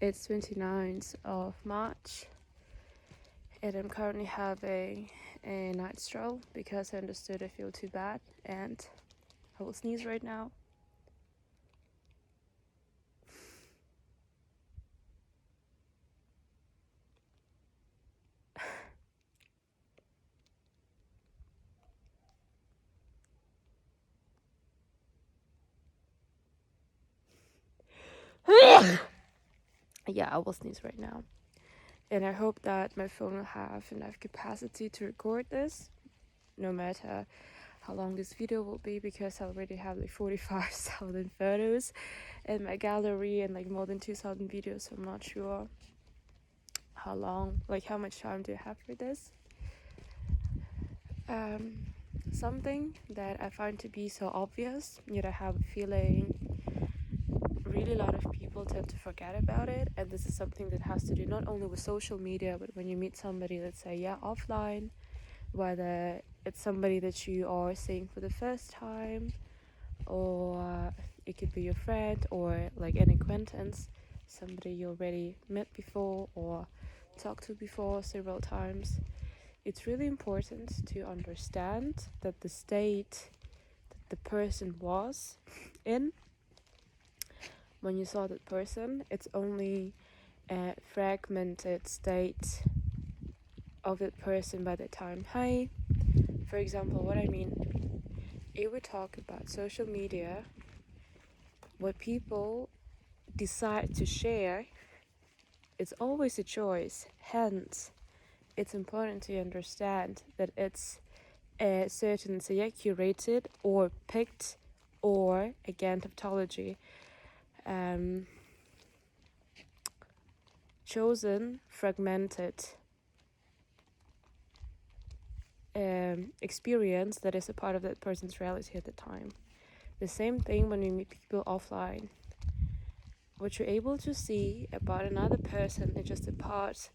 It's 29th of March, and I'm currently having a night stroll because I understood I feel too bad and I will sneeze right now. Yeah, I will sneeze right now. And I hope that my phone will have enough capacity to record this, no matter how long this video will be, because I already have like 45,000 photos in my gallery and like more than 2,000 videos, so I'm not sure how much time do you have for this. Something that I find to be so obvious, yet I have a feeling really a lot of people tend to forget about it, and this is something that has to do not only with social media, but when you meet somebody, let's say, offline, whether it's somebody that you are seeing for the first time, or it could be your friend, or like an acquaintance, somebody you already met before or talked to before several times. It's really important to understand that the state that the person was in when you saw that person, it's only a fragmented state of that person by the time. Hi. For example, what I mean, if we talk about social media, what people decide to share, it's always a choice. Hence, it's important to understand that it's a certain, say, curated or picked, or again tautology, chosen, fragmented experience that is a part of that person's reality at the time. The same thing when we meet people offline. What you're able to see about another person is just a part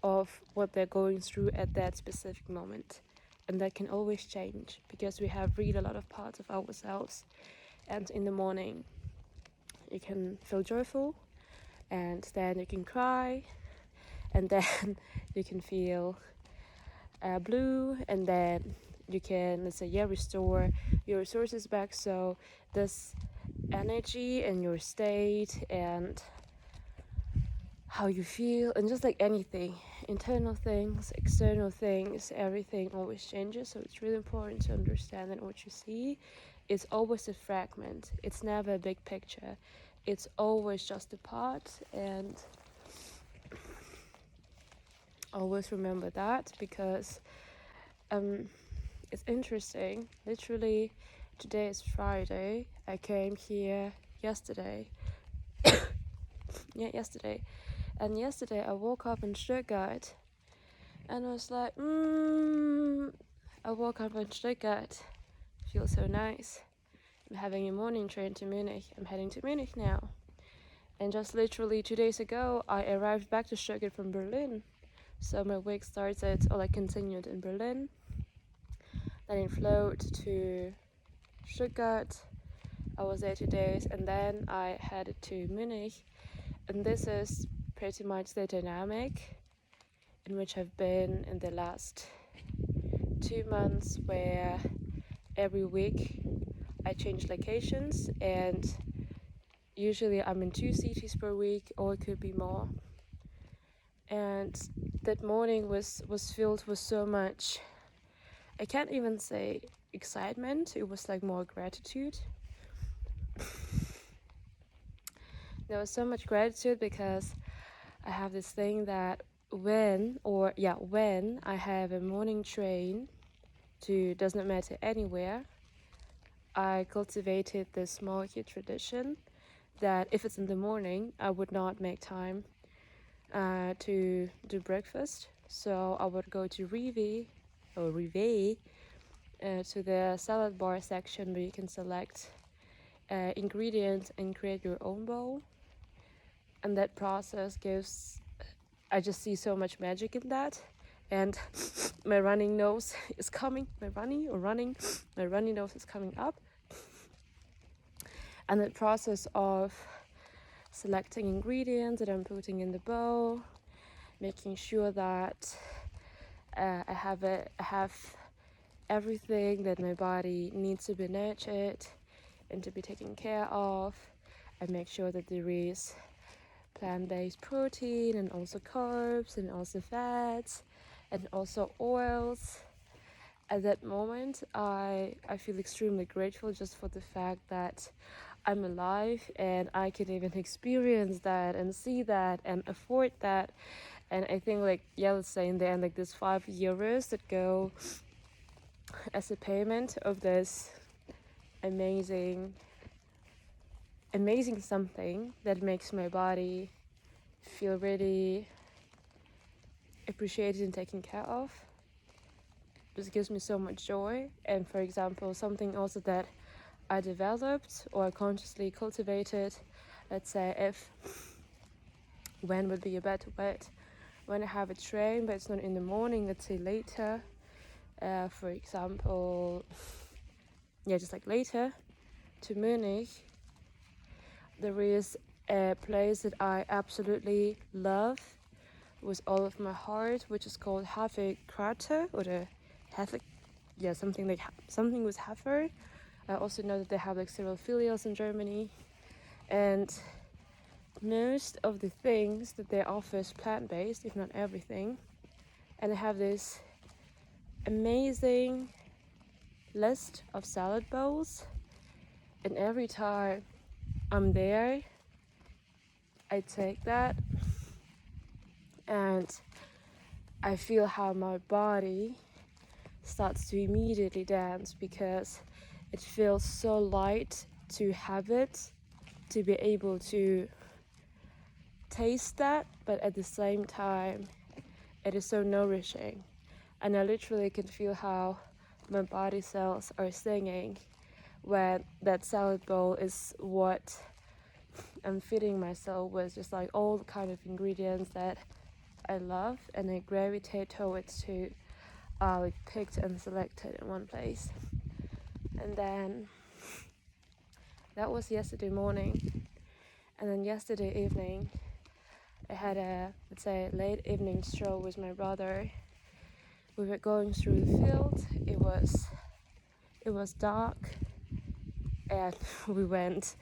of what they're going through at that specific moment. And that can always change because we have really a lot of parts of ourselves. And in the morning, you can feel joyful, and then you can cry, and then you can feel blue, and then you can, let's say, restore your resources back. So this energy and your state and how you feel, and just like anything, internal things, external things, everything always changes. So it's really important to understand that what you see is always a fragment. It's never a big picture. It's always just a part, and always remember that, because it's interesting. Literally, today is Friday. I came here yesterday. Yesterday. And yesterday I woke up in Stuttgart and I was like, I woke up in Stuttgart. Feels so nice. I'm having a morning train to Munich. I'm heading to Munich now. And just literally 2 days ago, I arrived back to Stuttgart from Berlin. So my week continued in Berlin. Then I flew to Stuttgart. I was there 2 days, and then I headed to Munich. And this is pretty much the dynamic in which I've been in the last 2 months, where every week I change locations, and usually I'm in 2 cities per week, or it could be more. And that morning was filled with so much, I can't even say excitement, it was like more gratitude. There was so much gratitude because I have this thing that when I have a morning train to, does not matter, anywhere, I cultivated this small cute tradition that if it's in the morning, I would not make time to do breakfast. So I would go to Rive, to the salad bar section, where you can select ingredients and create your own bowl. And that process gives, I just see so much magic in that. And my runny nose is coming up. And that process of selecting ingredients that I'm putting in the bowl, making sure that I have everything that my body needs to be nurtured and to be taken care of. I make sure that there is plant-based protein and also carbs and also fats and also oils. At that moment, I feel extremely grateful just for the fact that I'm alive and I can even experience that and see that and afford that. And I think, like, yeah, let's say in the end, like, this €5 that go as a payment of this amazing something that makes my body feel really appreciated and taken care of. This gives me so much joy. And for example, something also that I developed or consciously cultivated, let's say, when would be a better word, when I have a train but it's not in the morning, let's say later, for example, yeah, just like later to Munich, there is a place that I absolutely love with all of my heart, which is called Hefekrater, or the Hefe, yeah, something with heifer. I also know that they have like several filials in Germany, and most of the things that they offer is plant-based, if not everything. And they have this amazing list of salad bowls, and every time I'm there, I take that and I feel how my body starts to immediately dance, because it feels so light to have it, to be able to taste that, but at the same time it is so nourishing. And I literally can feel how my body cells are singing when that salad bowl is what I'm feeding myself with, just like all the kind of ingredients that I love and I gravitate towards to are like picked and selected in one place. And then that was yesterday morning, and then yesterday evening I had a, let's say, late evening stroll with my brother. We were going through the field. It was dark, and we went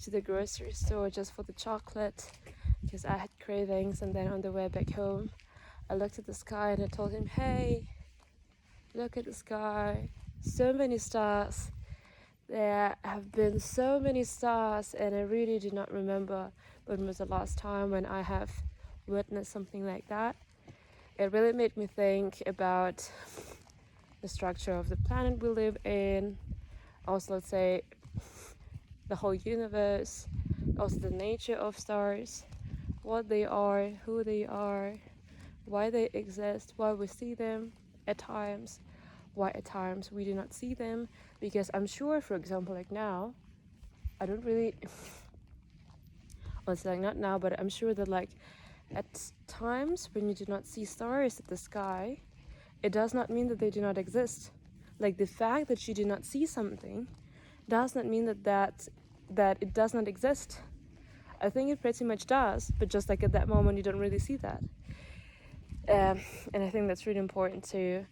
to the grocery store just for the chocolate because I had cravings. And then on the way back home, I looked at the sky and I told him, "Hey, look at the sky, so many stars. There have been so many stars, and I really do not remember when was the last time when I have witnessed something like that." It really made me think about the structure of the planet we live in, also, let's say, the whole universe, also the nature of stars, what they are, who they are, why they exist, why we see them at times, why at times we do not see them. Because I'm sure, for example, like now, I don't really, well, it's like not now, but I'm sure that like at times when you do not see stars at the sky, it does not mean that they do not exist. Like the fact that you do not see something does not mean that it does not exist. I think it pretty much does, but just like at that moment you don't really see that. And I think that's really important to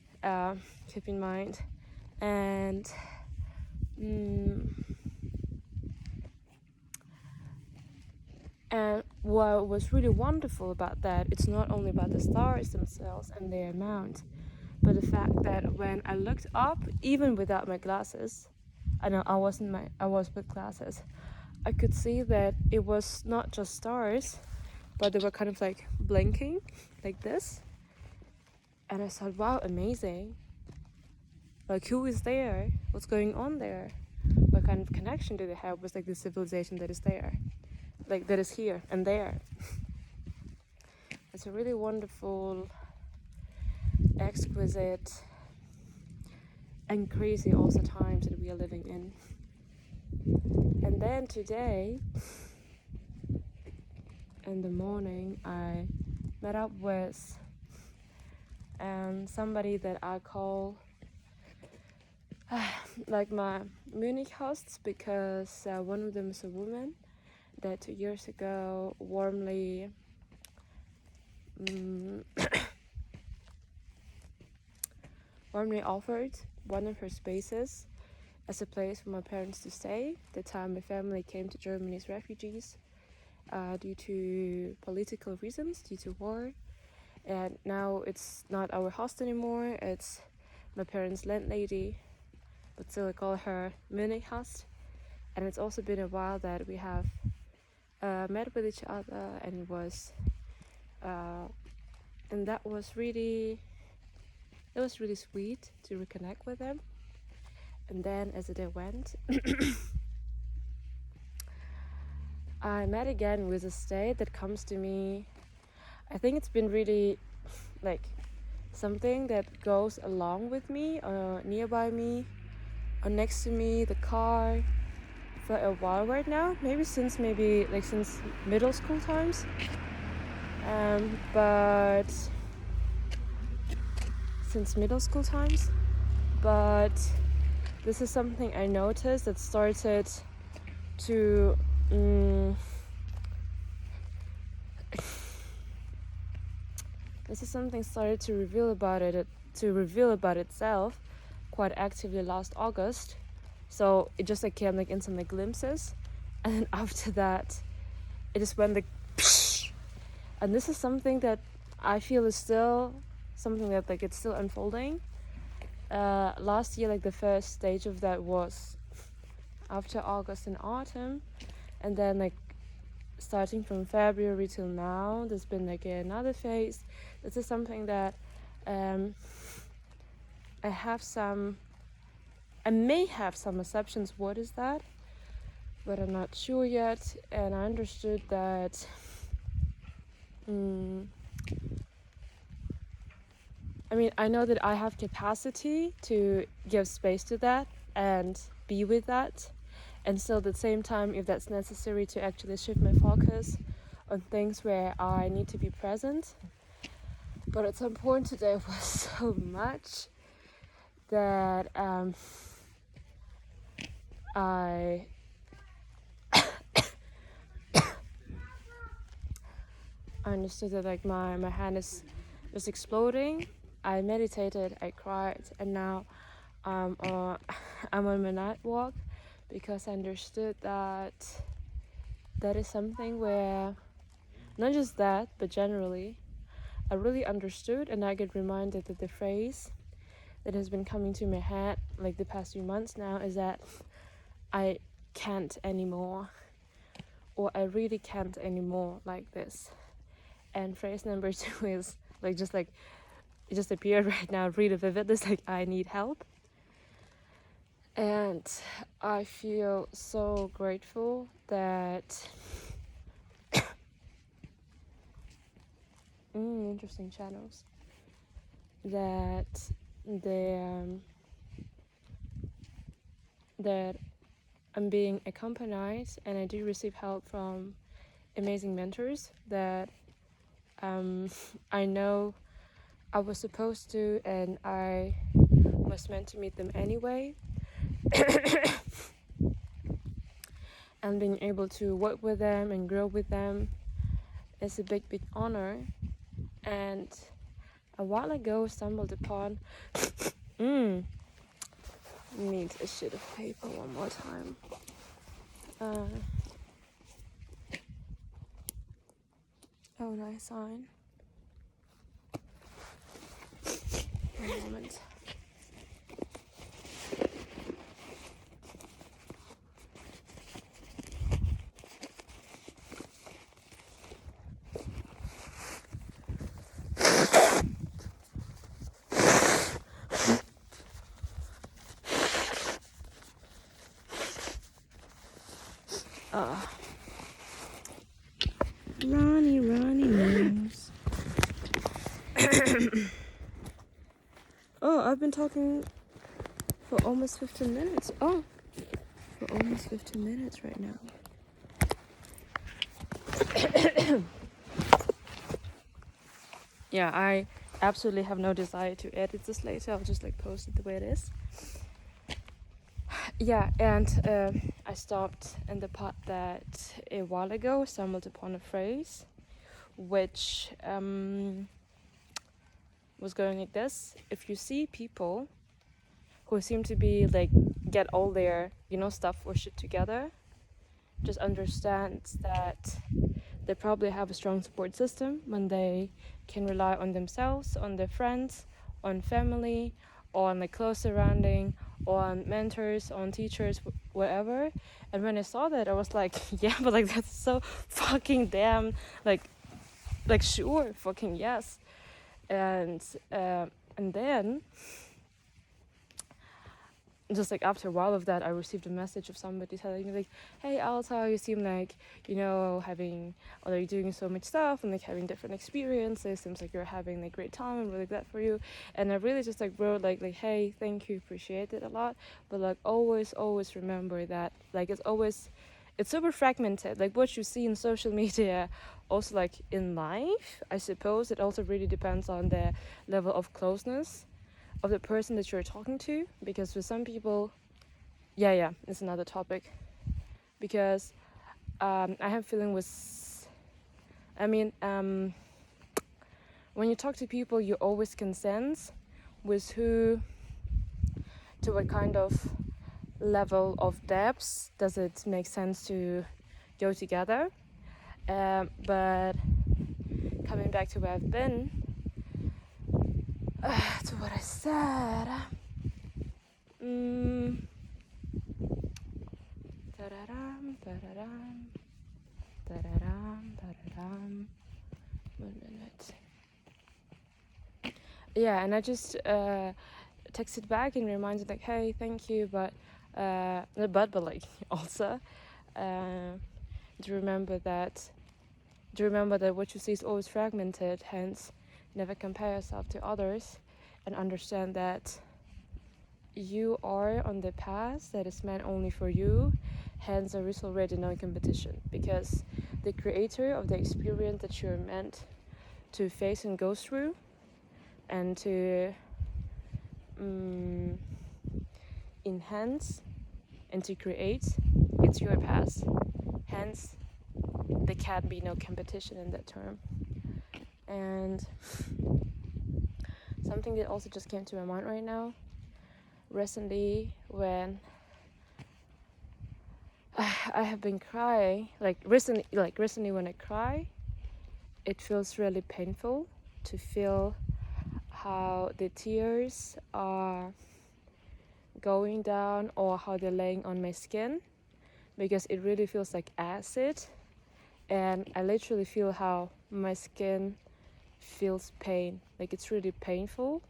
keep in mind. And and what was really wonderful about that, it's not only about the stars themselves and their amount, but the fact that when I looked up, even without my glasses, I know I was with glasses, I could see that it was not just stars, but they were kind of like blinking like this. And I thought, wow, amazing. Like, who is there? What's going on there? What kind of connection do they have with like the civilization that is there? Like that is here and there. It's a really wonderful, exquisite, and crazy also times that we are living in. And then today, in the morning, I met up with somebody that I call like my Munich hosts, because one of them is a woman that 2 years ago warmly warmly offered one of her spaces as a place for my parents to stay the time my family came to Germany as refugees due to political reasons, due to war. And now it's not our host anymore, it's my parents' landlady, but still I call her mini host. And it's also been a while that we have met with each other, and that was really sweet to reconnect with them. And then as the day went, I met again with a state that comes to me. I think it's been really like something that goes along with me, nearby me, or next to me, the car, for a while right now. Maybe since middle school times. But since middle school times. But this is something I noticed that started to reveal about itself quite actively last August. So it just came in some glimpses, and then after that it just went and this is something that I feel is still something that it's still unfolding. Last year, the first stage of that was after August and autumn, and then starting from February till now, there's been another phase. This is something that I may have some assumptions what is that, but I'm not sure yet. And I understood that I know that I have capacity to give space to that and be with that, and still at the same time, if that's necessary, to actually shift my focus on things where I need to be present. But at some point today was so much that I understood that my hand is just exploding. I meditated, I cried, and now I'm on my night walk, because I understood that is something where, not just that, but generally, I really understood, and I get reminded that the phrase that has been coming to my head the past few months now is that I can't anymore, or I really can't anymore like this. And phrase number 2 is it just appeared right now really vivid. It's I need help. And I feel so grateful that interesting channels that that I'm being accompanied, and I do receive help from amazing mentors that I know I was supposed to, and I was meant to meet them anyway. And being able to work with them and grow with them is a big honor. And a while ago stumbled upon need a sheet of paper one more time. Oh, nice sign. One moment. Ronnie knows. Oh, I've been talking for almost 15 minutes. For almost 15 minutes right now. Yeah, I absolutely have no desire to edit this later. I'll just post it the way it is. Yeah, and I stopped in the part that a while ago stumbled upon a phrase which was going like this: if you see people who seem to be like get all their stuff or shit together, just understand that they probably have a strong support system when they can rely on themselves, on their friends, on family, on like close surrounding, on mentors, on teachers, whatever. And when I saw that, I was like, yeah, but like that's so fucking damn like sure, fucking yes. And then just like after a while of that, I received a message of somebody telling me like, hey Alta, you seem like having, or like doing so much stuff and like having different experiences, seems like you're having like great time and really glad for you. And I really just like wrote like hey, thank you, appreciate it a lot, but like always remember that like it's super fragmented, like what you see in social media, also like in life. I suppose it also really depends on the level of closeness of the person that you're talking to, because for some people, it's another topic, because I have feeling with, when you talk to people, you always can sense with who, to what kind of level of depth does it make sense to go together. But coming back to where I've been, to what I said. Da-da-dum, da-da-dum, da-da-dum, da-da-dum. 1 minute. Yeah, and I just texted back and reminded like, hey, thank you, but like also to remember that what you see is always fragmented, hence never compare yourself to others, and understand that you are on the path that is meant only for you, hence there is already no competition, because the creator of the experience that you're meant to face and go through and to enhance and to create, it's your path, hence there can be no competition in that term. And something that also just came to my mind right now, recently when I have been crying, recently when I cry, it feels really painful to feel how the tears are going down or how they're laying on my skin, because it really feels like acid, and I literally feel how my skin feels pain, like it's really painful.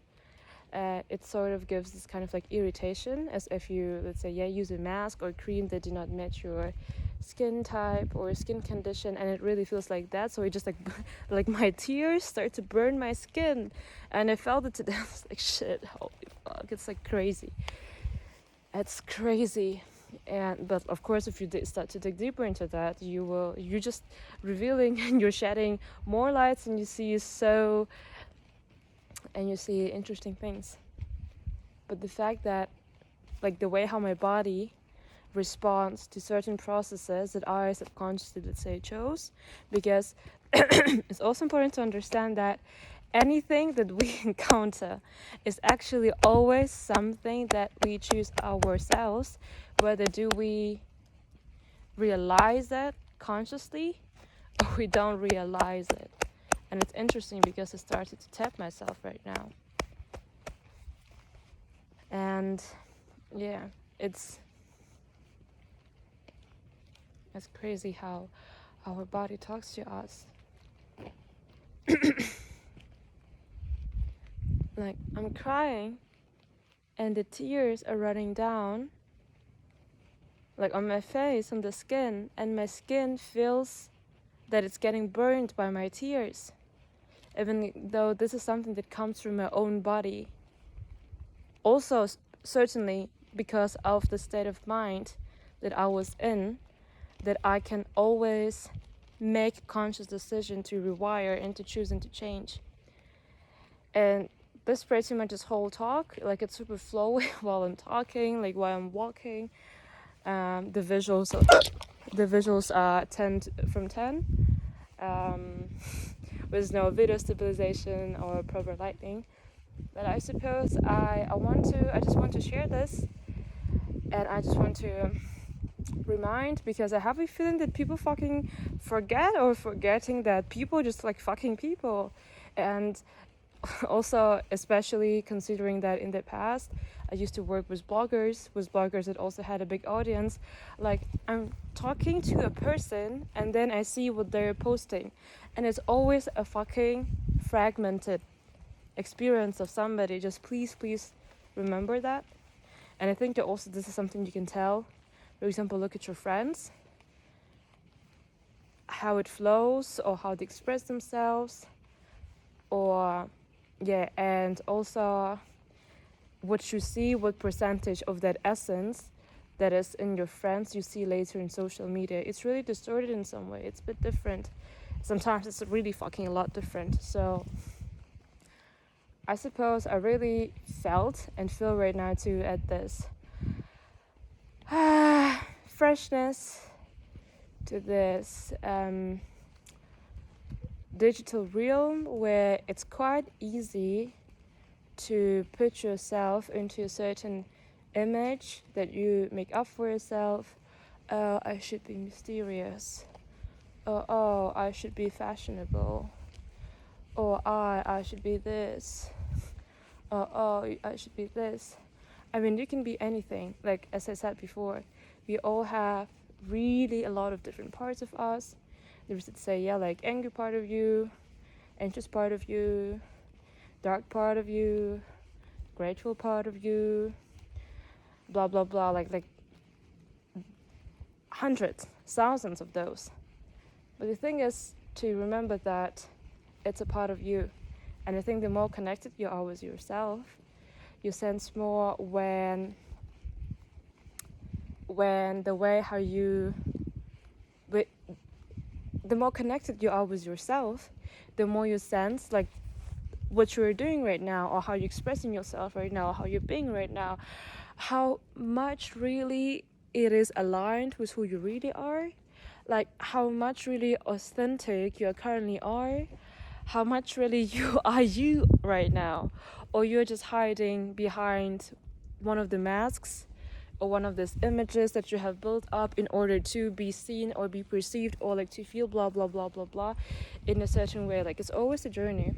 It sort of gives this kind of like irritation, as if you, let's say, use a mask or cream that did not match your skin type or skin condition, and it really feels like that. So it just like my tears start to burn my skin, and I felt it today. I was like, shit, holy fuck, it's like crazy. It's crazy. But of course, if you start to dig deeper into that, you're just revealing and you're shedding more lights, and you see interesting things. But the fact that, like, the way how my body responds to certain processes that I subconsciously, let's say, chose, because it's also important to understand that anything that we encounter is actually always something that we choose ourselves, whether do we realize that consciously or we don't realize it. And it's interesting because I started to tap myself right now. And yeah, it's crazy how our body talks to us. Like, I'm crying and the tears are running down, like on my face, on the skin, and my skin feels that it's getting burned by my tears, even though this is something that comes from my own body. Also, certainly because of the state of mind that I was in, that I can always make a conscious decision to rewire and to choose and to change. And this pretty much this whole talk, like, it's super flowy while I'm talking, like while I'm walking, The visuals are 10 from 10, with no video stabilization or proper lighting. But I suppose I just want to share this, and I just want to remind, because I have a feeling that people fucking forgetting that people just like fucking people. And also, especially considering that in the past I used to work with bloggers that also had a big audience. Like, I'm talking to a person and then I see what they're posting, and it's always a fucking fragmented experience of somebody. Just please remember that. And I think that also this is something you can tell. For example, look at your friends, how it flows or how they express themselves, or yeah, and also what you see, what percentage of that essence that is in your friends you see later in social media. It's really distorted in some way. It's a bit different. Sometimes it's really fucking a lot different. So I suppose I really felt and feel right now too at this freshness, to this digital realm where it's quite easy to put yourself into a certain image that you make up for yourself. Oh, I should be mysterious. Oh, I should be fashionable. Or I should be this. Oh, I should be this. I mean, you can be anything. Like, as I said before, we all have really a lot of different parts of us. There's, let's say, yeah, like angry part of you, anxious part of you, dark part of you, grateful part of you, blah blah blah, like hundreds, thousands of those. But the thing is to remember that it's a part of you. And I think the more connected you are with yourself, you sense more when the way how you, the more connected you are with yourself, the more you sense like what you're doing right now, or how you're expressing yourself right now, or how you're being right now, how much really it is aligned with who you really are, like how much really authentic you currently are, how much really you are you right now, or you're just hiding behind one of the masks or one of these images that you have built up in order to be seen or be perceived, or like to feel blah blah blah blah blah in a certain way. Like, it's always a journey.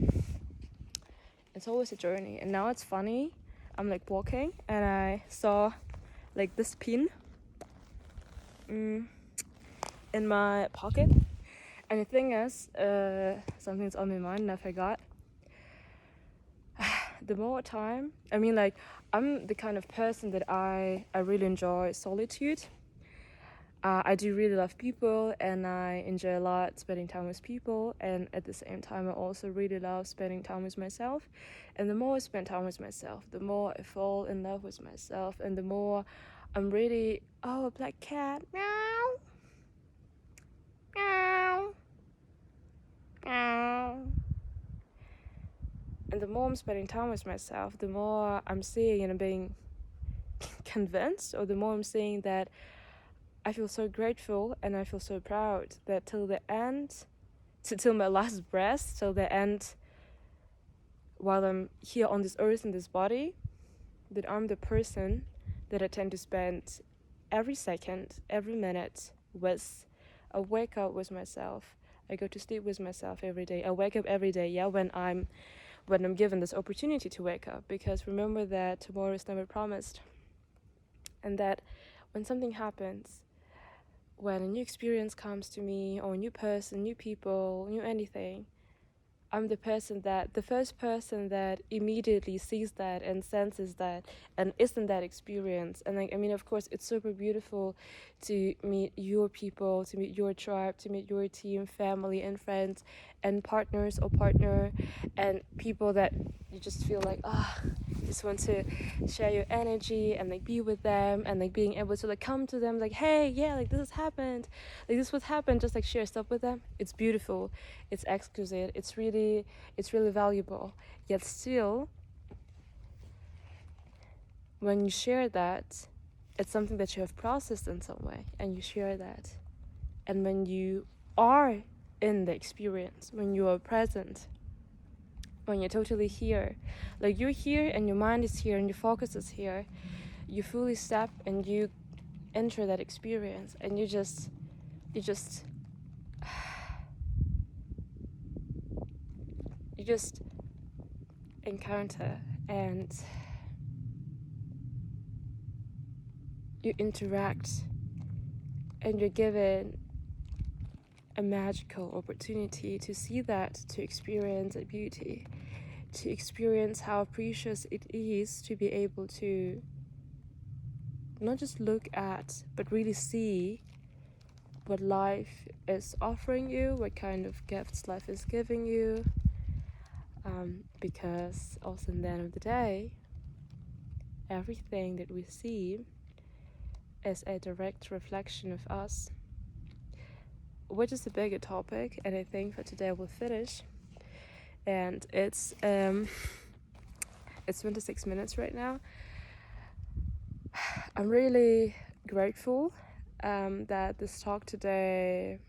It's always a journey. And now it's funny, I'm like walking and I saw like this pin in my pocket. And the thing is, something's on my mind and I forgot. The more time, I mean, like, I'm the kind of person that I really enjoy solitude. I do really love people, and I enjoy a lot spending time with people, and at the same time I also really love spending time with myself. And the more I spend time with myself, the more I fall in love with myself, and the more I'm really, oh, a black cat, meow, meow, meow. And the more I'm spending time with myself, the more I'm seeing and I'm being convinced, or the more I'm seeing that I feel so grateful and I feel so proud that till the end, till my last breath, till the end, while I'm here on this earth in this body, that I'm the person that I tend to spend every second, every minute with. I wake up with myself. I go to sleep with myself every day. I wake up every day, yeah, when I'm given this opportunity to wake up, because remember that tomorrow is never promised. And that when something happens, when a new experience comes to me, or a new person, new people, new anything, I'm the first person that immediately sees that and senses that and is in that experience. And like, I mean, of course, it's super beautiful to meet your people, to meet your tribe, to meet your team, family and friends and partners or partner, and people that you just feel like, just want to share your energy and like be with them, and like being able to like come to them like, hey, yeah, like this has happened, like this would happen, just like share stuff with them. It's beautiful, it's exquisite, it's really valuable. Yet still, when you share that, it's something that you have processed in some way, and you share that. And when you are in the experience, when you are present, when you're totally here, like you're here and your mind is here and your focus is here, you fully step and you enter that experience, and you just you just encounter, and you interact, and you're given a magical opportunity to see that, to experience a beauty, to experience how precious it is to be able to not just look at, but really see what life is offering you, what kind of gifts life is giving you. Because also in the end of the day, everything that we see is a direct reflection of us, which is a bigger topic, and I think for today we'll finish. And it's 26 minutes right now. I'm really grateful that this talk today,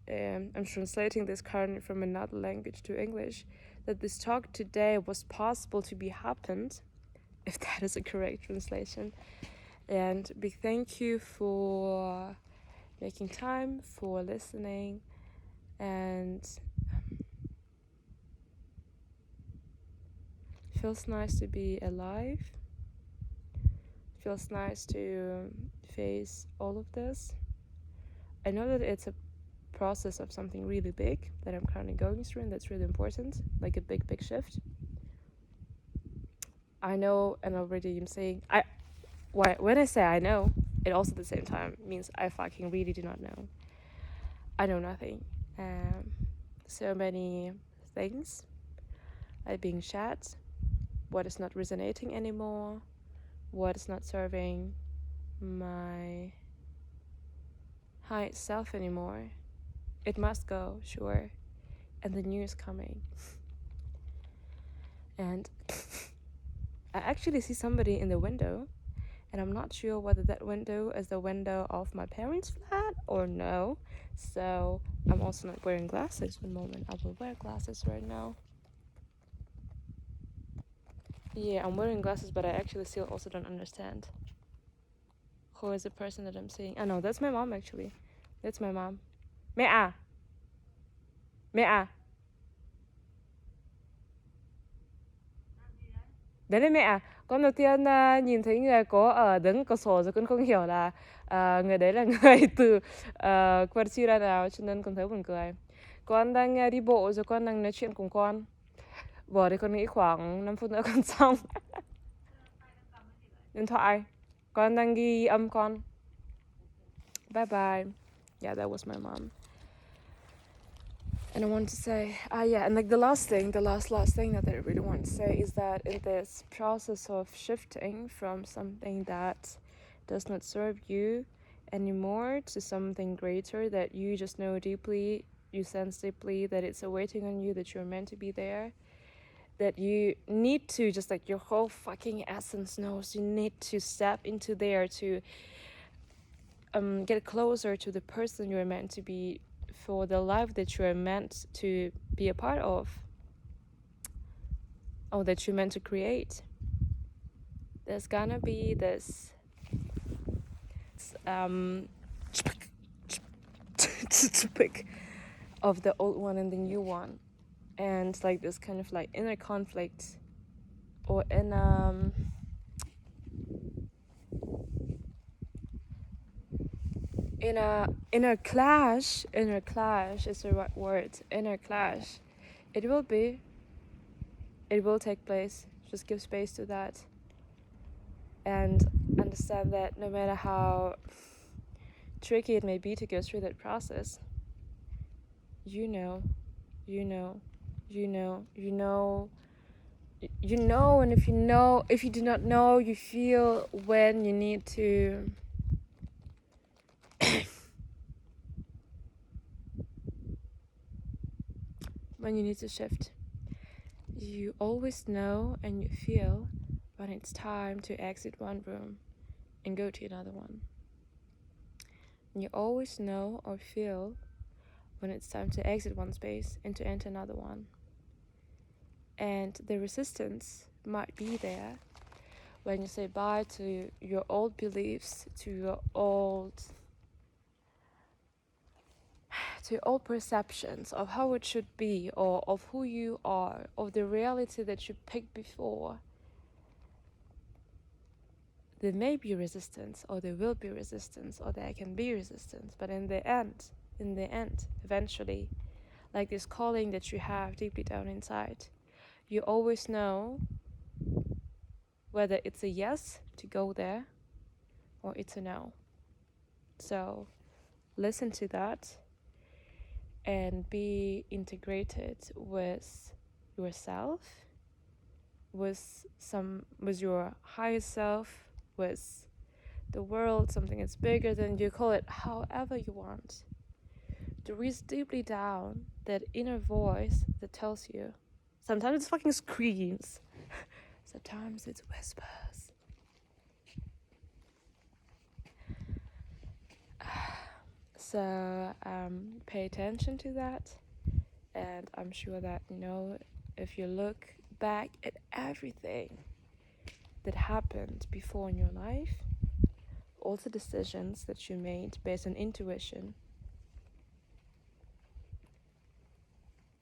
I'm translating this currently from another language to English, that this talk today was possible to be happened, if that is a correct translation. And big thank you for making time, for listening, and it feels nice to be alive. It feels nice to face all of this. I know that it's a process of something really big that I'm currently going through, and that's really important, like a big shift. I know, and already I'm saying when I say I know, it also at the same time means I fucking really do not know. I know nothing. So many things are being shared, what is not resonating anymore, what is not serving my high self anymore. It must go, sure, and the new is coming. And I actually see somebody in the window, and I'm not sure whether that window is the window of my parents' flat or no. So I'm also not wearing glasses. One moment, I will wear glasses right now. Yeah, I'm wearing glasses, but I actually still also don't understand who is the person that I'm seeing. Oh no, that's my mom actually. That's my mom. Mẹ à? Mẹ à? Đấy đấy mẹ à. Con đầu tiên nhìn thấy người có ở đứng cửa sổ rồi con không hiểu là người đấy là người từ Quartira nào, cho nên con thấy buồn cười. Con đang đi bộ rồi con đang nói chuyện cùng con. Vừa thì con nghĩ khoảng 5 phút nữa con xong. Điện thoại. Con đang ghi âm con. Bye bye. Yeah, that was my mom. And I want to say, and like the last thing that I really want to say is that in this process of shifting from something that does not serve you anymore to something greater that you just know deeply, you sense deeply that it's awaiting on you, that you're meant to be there, that you need to, just like your whole fucking essence knows, you need to step into there to get closer to the person you're meant to be, for the life that you are meant to be a part of, or that you're meant to create. There's gonna be this of the old one and the new one, and like this kind of like inner conflict, or in inner clash is the right word. Inner clash. It will take place. Just give space to that, and understand that no matter how tricky it may be to go through that process, you know, and if you do not know, you feel when you need to when you need to shift. You always know and you feel when it's time to exit one room and go to another one. And you always know or feel when it's time to exit one space and to enter another one. And the resistance might be there when you say bye to your old beliefs, to your old perceptions of how it should be, or of who you are, of the reality that you picked before. There may be resistance, or there will be resistance, or there can be resistance, but in the end, eventually, like this calling that you have deeply down inside, you always know whether it's a yes to go there or it's a no. So listen to that and be integrated with yourself, with your higher self, with the world, something that's bigger than you. Call it however you want. To reach deeply down that inner voice that tells you. Sometimes it's fucking screams. Sometimes it's whispers. So pay attention to that. And I'm sure that, if you look back at everything that happened before in your life, all the decisions that you made based on intuition,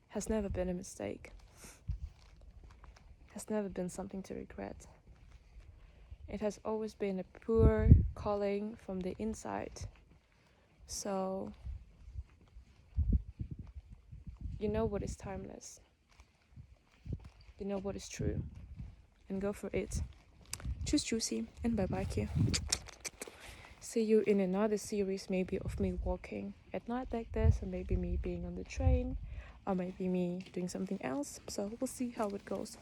has never been a mistake. Has never been something to regret. It has always been a pure calling from the inside. So, you know what is timeless. You know what is true. And go for it. Tschüss, Juicy, and bye-bye, Kia. See you in another series, maybe of me walking at night like this, or maybe me being on the train, or maybe me doing something else. So we'll see how it goes.